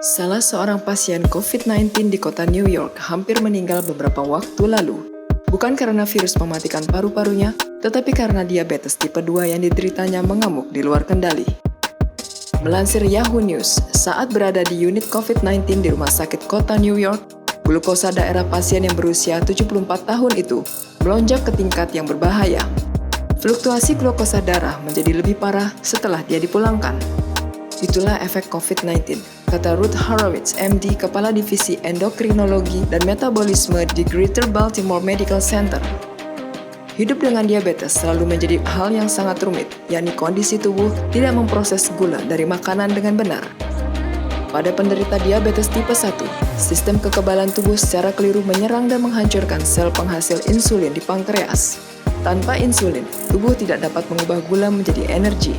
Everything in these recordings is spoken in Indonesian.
Salah seorang pasien COVID-19 di kota New York hampir meninggal beberapa waktu lalu. Bukan karena virus mematikan paru-parunya, tetapi karena diabetes tipe 2 yang dideritanya mengamuk di luar kendali. Melansir Yahoo News, saat berada di unit COVID-19 di Rumah Sakit Kota New York, glukosa daerah pasien yang berusia 74 tahun itu melonjak ke tingkat yang berbahaya. Fluktuasi glukosa darah menjadi lebih parah setelah dia dipulangkan. Itulah efek COVID-19, kata Ruth Horowitz, MD, Kepala Divisi Endokrinologi dan Metabolisme di Greater Baltimore Medical Center. Hidup dengan diabetes selalu menjadi hal yang sangat rumit, yakni kondisi tubuh tidak memproses gula dari makanan dengan benar. Pada penderita diabetes tipe 1, sistem kekebalan tubuh secara keliru menyerang dan menghancurkan sel penghasil insulin di pankreas. Tanpa insulin, tubuh tidak dapat mengubah gula menjadi energi,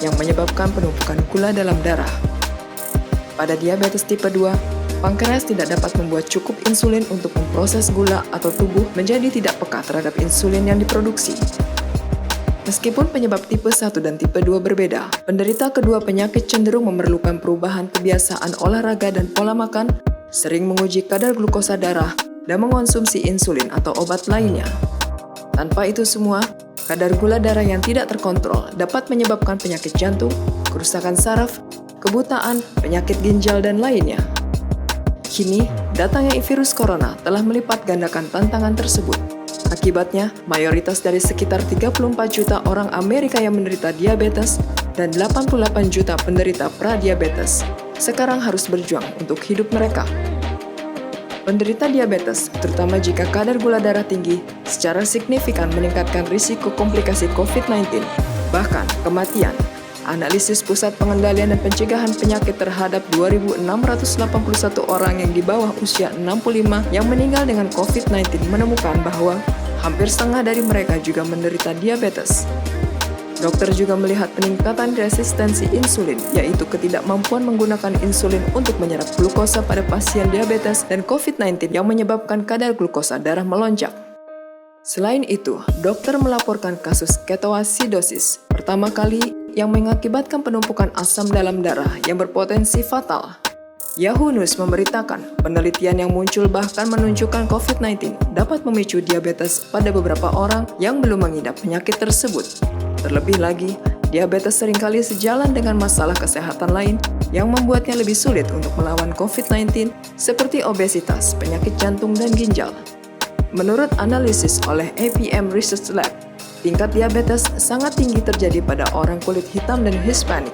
yang menyebabkan penumpukan gula dalam darah. Pada diabetes tipe 2, pankreas tidak dapat membuat cukup insulin untuk memproses gula atau tubuh menjadi tidak peka terhadap insulin yang diproduksi. Meskipun penyebab tipe 1 dan tipe 2 berbeda, penderita kedua penyakit cenderung memerlukan perubahan kebiasaan olahraga dan pola makan, sering menguji kadar glukosa darah, dan mengonsumsi insulin atau obat lainnya. Tanpa itu semua, kadar gula darah yang tidak terkontrol dapat menyebabkan penyakit jantung, kerusakan saraf, kebutaan, penyakit ginjal, dan lainnya. Kini, datangnya virus corona telah melipat gandakan tantangan tersebut. Akibatnya, mayoritas dari sekitar 34 juta orang Amerika yang menderita diabetes dan 88 juta penderita pradiabetes sekarang harus berjuang untuk hidup mereka. Penderita diabetes, terutama jika kadar gula darah tinggi, secara signifikan meningkatkan risiko komplikasi COVID-19, bahkan kematian. Analisis Pusat Pengendalian dan Pencegahan Penyakit terhadap 2.681 orang yang di bawah usia 65 yang meninggal dengan COVID-19 menemukan bahwa hampir setengah dari mereka juga menderita diabetes. Dokter juga melihat peningkatan resistensi insulin, yaitu ketidakmampuan menggunakan insulin untuk menyerap glukosa pada pasien diabetes dan COVID-19 yang menyebabkan kadar glukosa darah melonjak. Selain itu, dokter melaporkan kasus ketoasidosis pertama kali yang mengakibatkan penumpukan asam dalam darah yang berpotensi fatal. Yahoo News memberitakan penelitian yang muncul bahkan menunjukkan COVID-19 dapat memicu diabetes pada beberapa orang yang belum mengidap penyakit tersebut. Terlebih lagi, diabetes seringkali sejalan dengan masalah kesehatan lain yang membuatnya lebih sulit untuk melawan COVID-19 seperti obesitas, penyakit jantung, dan ginjal. Menurut analisis oleh APM Research Lab, tingkat diabetes sangat tinggi terjadi pada orang kulit hitam dan Hispanik.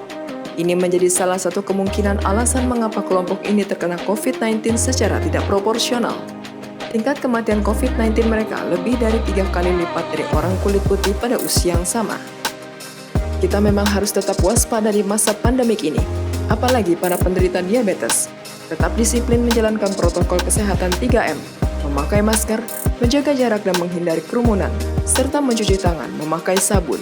Ini menjadi salah satu kemungkinan alasan mengapa kelompok ini terkena COVID-19 secara tidak proporsional. Tingkat kematian COVID-19 mereka lebih dari 3 kali lipat dari orang kulit putih pada usia yang sama. Kita memang harus tetap waspada di masa pandemik ini, apalagi para penderita diabetes. Tetap disiplin menjalankan protokol kesehatan 3M, memakai masker, menjaga jarak dan menghindari kerumunan, serta mencuci tangan memakai sabun.